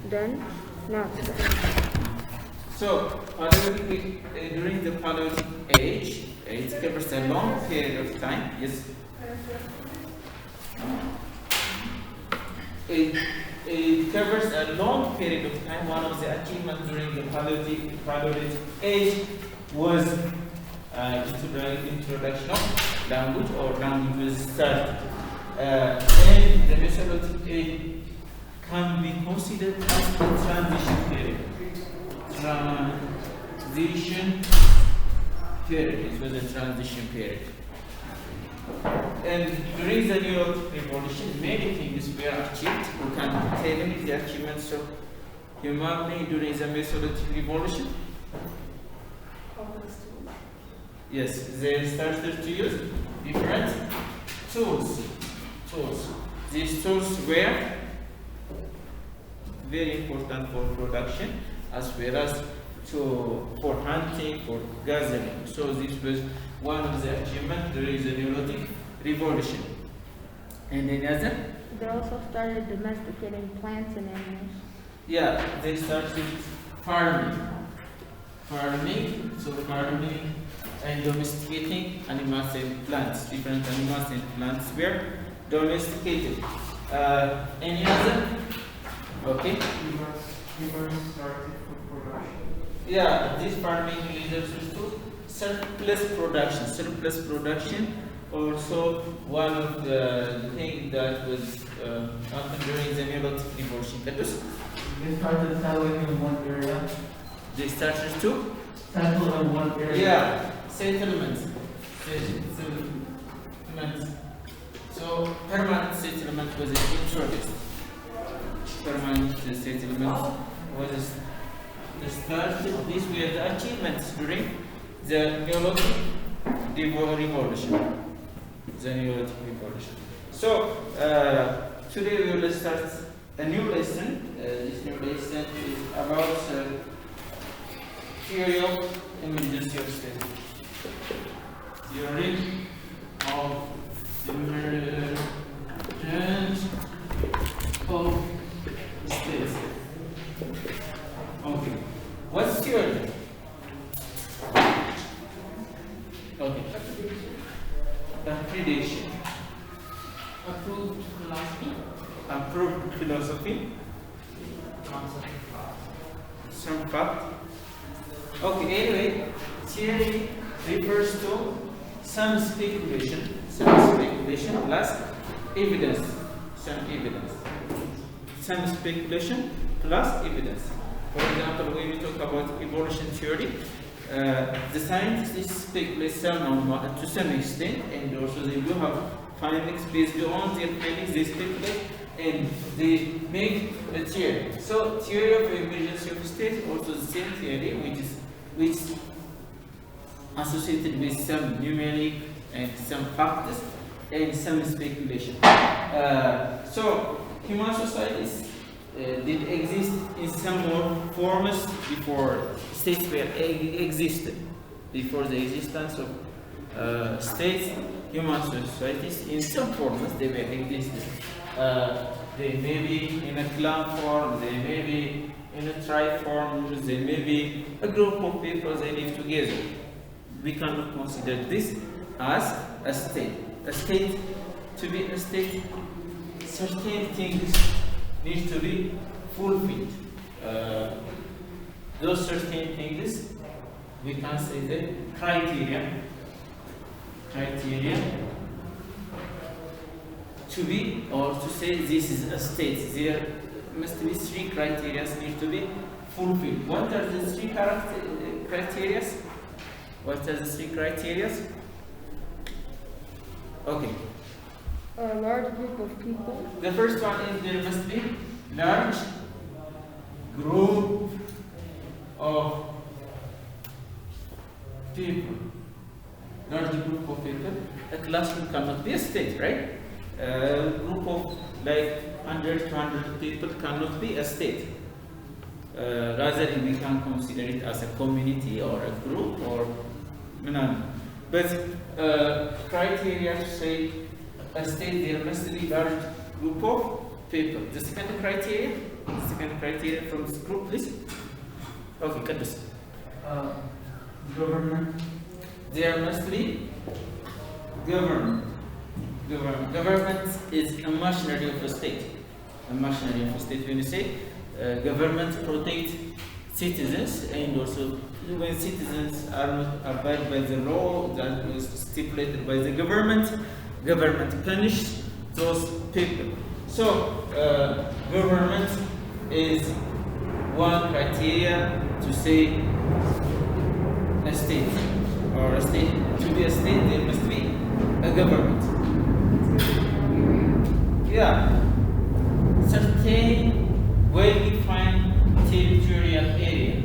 Then, now. So, during the Paleolithic age, it covers a long period of time. Yes. It covers a long period of time. One of the achievements during the Paleolithic age was introduction of language, or language was started. And the Mesolithic age can be considered as a transition period. It was a transition period. And during the Neolithic Revolution, many things were achieved. We can tell the achievements of humanity during the Mesolithic Revolution. Yes, they started to use different tools. These tools were very important for production, as well as for hunting, for gathering. So this was one of the achievements during the Neolithic Revolution. And another? They also started domesticating plants and animals. Yeah, they started farming. Farming and domesticating animals and plants. Different animals and plants were domesticated. Any other? Okay. Humans started food production. Yeah, this farming leads to surplus production. Also, one of the things that was happened during the Neolithic Revolution. They started settling in one area. They started to settle in one area. Yeah, settlements. So permanent settlement was introduced. Permanent settlement was started. These were the achievements during the Neolithic Revolution. So today we will start a new lesson. This new lesson is about theory of emergency of state. Theory of emergence of states. Okay. What's theory? Okay. Accreditation. Approved philosophy. Approved philosophy. Some fact. Okay, anyway, theory refers to some speculation plus evidence. Some speculation plus evidence. For example, when we talk about evolution theory, the scientists speculate to some extent, and also they do have findings based on their findings. They speculate and they make a theory. So, theory of emergency of state also the same theory, which is associated with some numeric and some factors and some speculation. So, human societies did exist in some more forms before states were existed. Before the existence of states, human societies in some forms they were existed. They may be in a clan form, they may be in a tribe form, they may be a group of people they live together. We cannot consider this as a state. A state, to be a state, certain things need to be fulfilled. Those certain things, we can say the criteria to be, or to say this is a state. There must be three criteria need to be fulfilled. What are the three criteria? Okay. A large group of people. The first one is there must be large group of people. Large group of people. A classroom cannot be a state, right? A group of like 100 to 200 people cannot be a state. Rather, we can consider it as a community or a group or none. But criteria to say a state there must be large group of people. The second criteria second criteria from this group, please. Okay, cut this. Government. There must be government. Government is a machinery of a state. A machinery of a state. When you say government protects citizens, and also when citizens are not abide by the law that was stipulated by the government punishes those people. So government is one criteria to say a state, or a state. To be a state, there must be a government. Yeah, certain well-defined territorial area.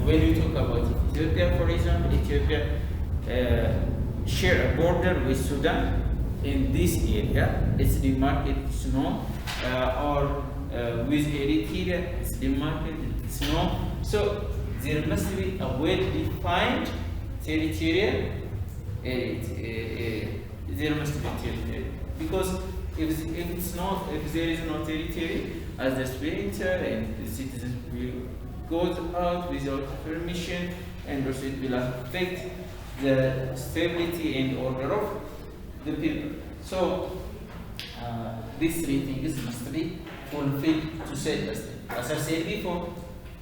When you talk about Ethiopia, for example, Ethiopia share a border with Sudan. In this area, it's demarcated snow, or with Eritrea, it's demarcated snow. So there must be a well-defined territorial area. There must be territory, because if there is no territory, as the winter and the citizens will go out without permission, and also it will affect the stability and order of the people. So these three things must be fulfilled to say the state. As I said before,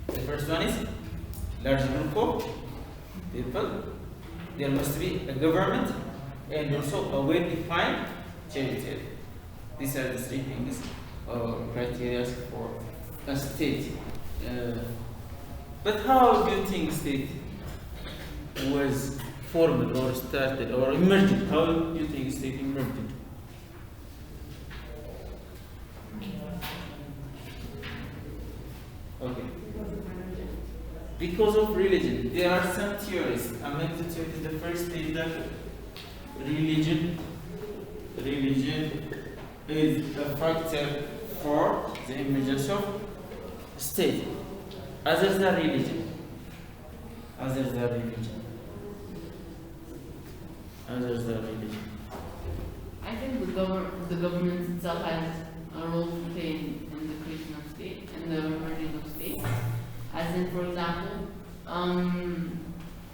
the first one is large group of people. There must be a government and also a well-defined territory. These are the three things or criteria for a state. But how do you think state was formed or started or emerged? How do you think state emerged? Okay. Because of religion. There are some theories. Among the theories, the first is that religion is a factor for the emergence of state. Others are religion. I think the government itself has a role to play in the creation of state and the emerging of state. As in, for example,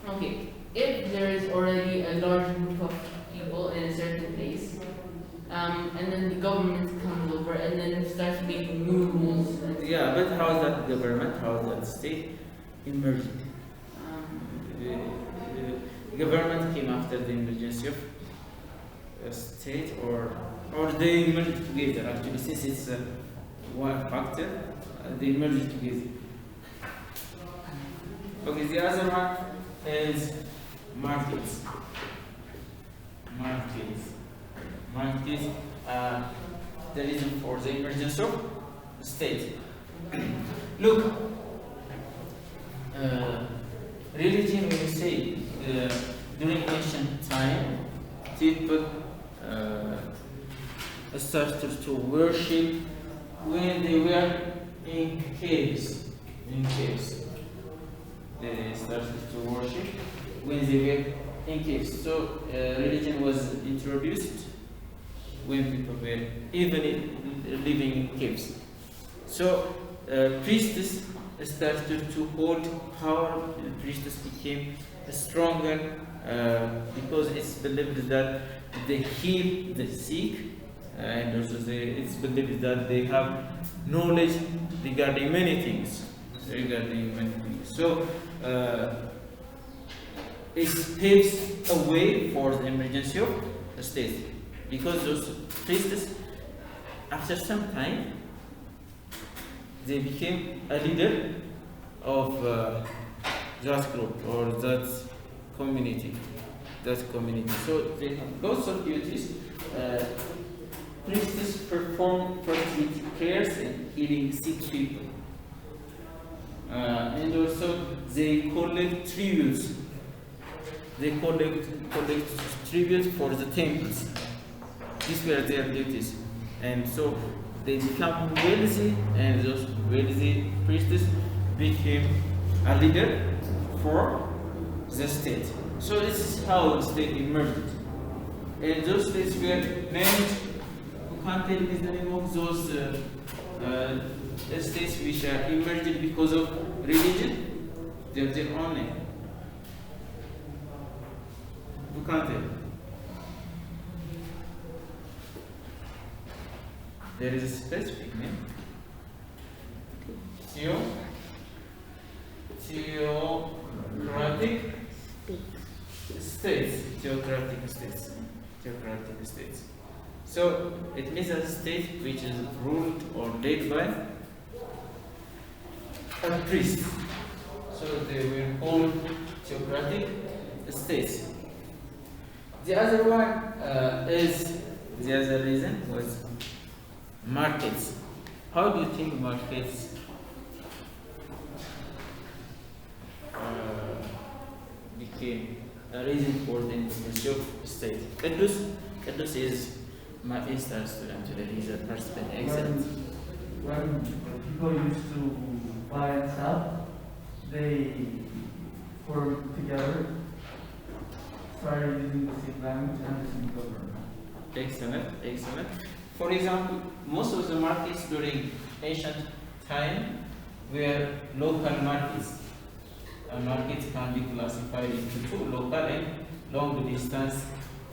okay, if there is already a large group of people in a certain place, and then the government comes over and then starts making new rules. Yeah, but how is that government? How is that state emerged? The government came after the emergence of a state, or they merged together. Actually, since it's one factor, they merged together. Okay, the other one is markets. Markets are the reason for the emergence of state. Look, religion, when you say during ancient time, people started to worship when they were in caves. They started to worship when they were in caves. So religion was introduced when people were even living in caves. So priests started to hold power. Priests became stronger because it's believed that they heal the sick, and also it's believed that they have knowledge regarding many things. So it paves a way for the emergence of the state, because those priests, after some time, they became a leader of that group or that community. So they have lots of duties. Priests perform fertility prayers and healing sick people. And also they collect tributes. They collect tributes for the temples. These were their duties. And so they become wealthy, and those wealthy priests became a leader for the state. So this is how the state emerged. And those states were named. You can't tell me the name of those states which are emerged because of religion, they have their own name. Who can't tell? There is a specific name. Theocratic states. Theocratic states. Theocratic states. So it means a state which is ruled or led by a priest. So they were called theocratic states. The other one is the other reason was markets. How do you think markets became a reason for the independence of state? Kadus is my A-star student today. He's a participant, excellent. When people used to buy and sell, they formed together, started using the same language and the same government. Excellent, excellent. For example, most of the markets during ancient time were local markets. A market can be classified into two, local and long distance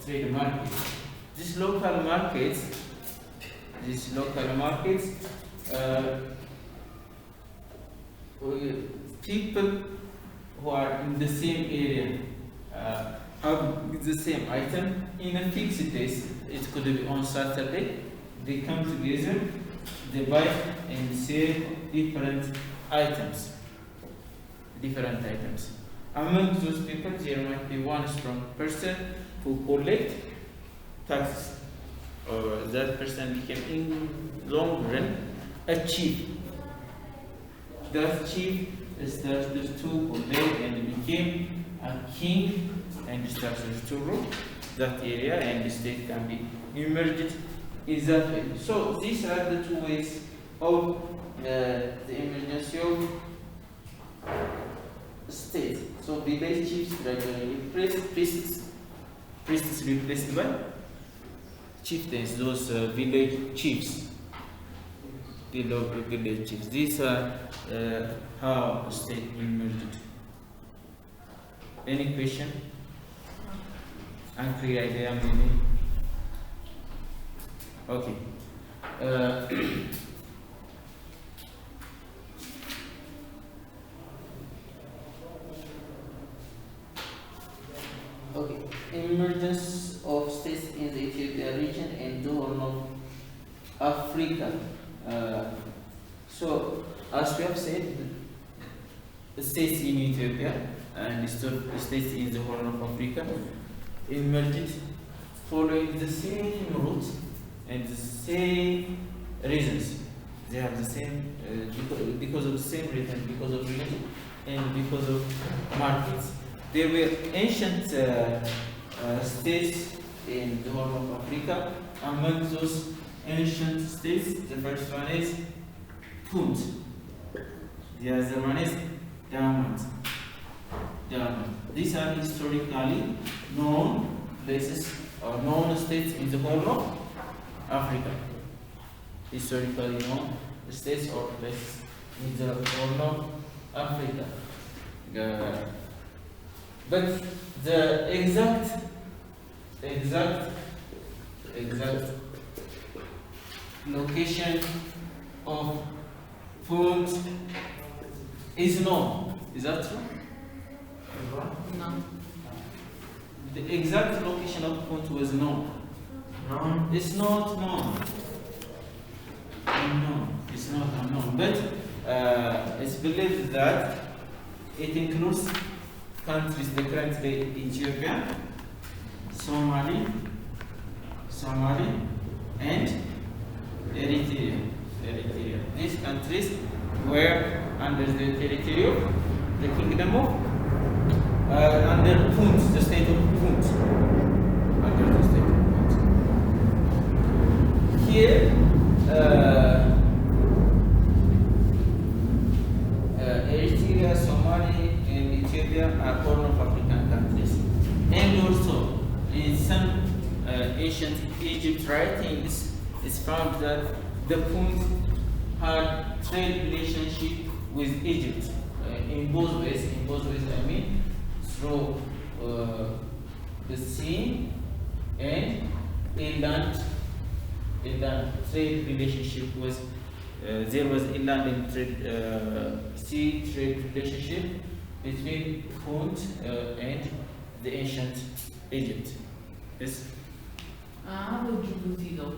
trade markets. These local markets, people who are in the same area have the same item in a fixed days. It could be on Saturday. They come together, they buy and sell different items. Among those people, there might be one strong person who collect taxes, or that person became in long run a chief. That chief started to collect and became a king and started to rule that area, and the state can be emerged in that way. So these are the two ways of the emergence of state. So village chiefs gradually replaced priests. Priests replaced by chieftains, those village chiefs. Village chiefs. These are how state emerged. Any question? Unclear idea maybe? Okay. Okay. Emergence of states in the Ethiopia region and the Horn of Africa. So, as we have said, the states in Ethiopia and the states in the Horn of Africa emerged following the same route and the same reasons. They have the same, because of the same reason, because of religion and because of markets. There were ancient states in the Horn of Africa. Among those ancient states, the first one is Punt. The other one is Diamond. These are historically known places or known states in the Horn of Africa. Historically known states or places in the Horn of Africa. But the exact location of Punt is known. Is that true? No. The exact location of Punt was known. No. It's not known. Unknown. It's not unknown. But it's believed that it includes countries, the currently Ethiopia, Somali, and Eritrea. These countries were under the territory of the kingdom of under Punt, the state of Punt. Under the state of Punt. Here, Eritrea, Somali, and Ethiopia are Horn of African countries. And also, in some ancient Egypt writings, it's found that the Punt had trade relationship with Egypt in both ways. In both ways, I mean, through the sea and inland trade relationship was there was inland and sea trade relationship between Punt and the ancient Egypt. Yes. How about Djibouti though?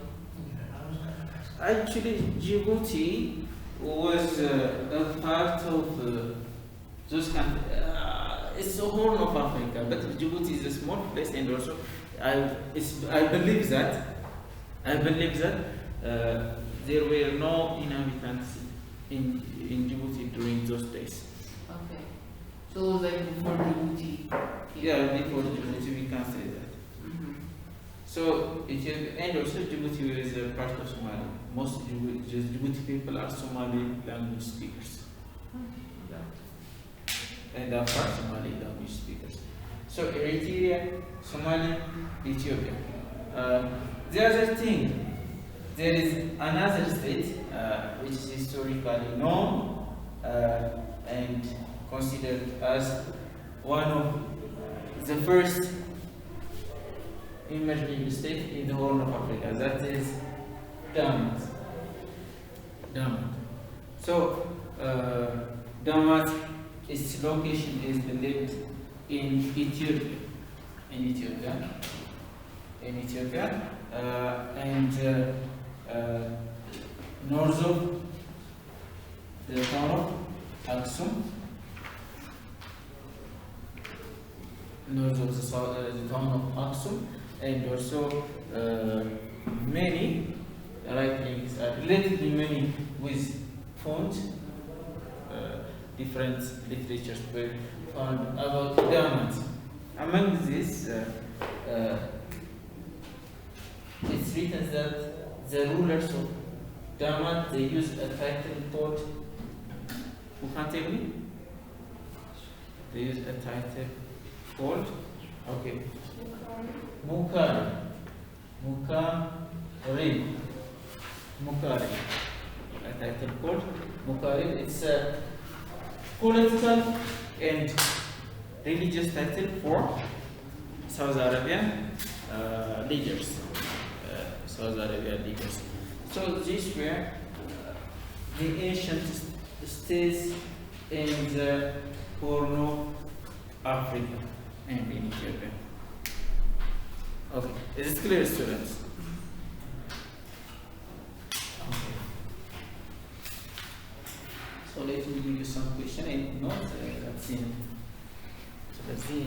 Actually, Djibouti was a part of those countries. It's a Horn of Africa, but Djibouti is a small place, and also I believe that there were no inhabitants in Djibouti during those days. Okay. So it was like before Djibouti. Yeah, before Djibouti, we can say that. Mm-hmm. So Ethiopia and also Djibouti is a part of Somalia. Most Djibouti people are Somali language speakers, and are part Somali language speakers. So Eritrea, Somalia, Ethiopia. The other thing, there is another state which is historically known and considered as one of the first emerging state in the Horn of Africa. That is Damat. So Damat, its location is believed in Ethiopia. And north of the town of Aksum, north of the town of Aksum, and also many writings, relatively many with font, different literatures were found about Damat. Among these, it's written that the rulers of Damat, they use a title called, who can tell me? They use a title called, okay, Mukari. A title called Mukari. It's a political and religious title for Saudi Arabian leaders. So these were the ancient states in the Horn of Africa and in Ethiopia. Okay, is it clear, students? Okay. So let me give you some question and notes. Let's see. So let's see.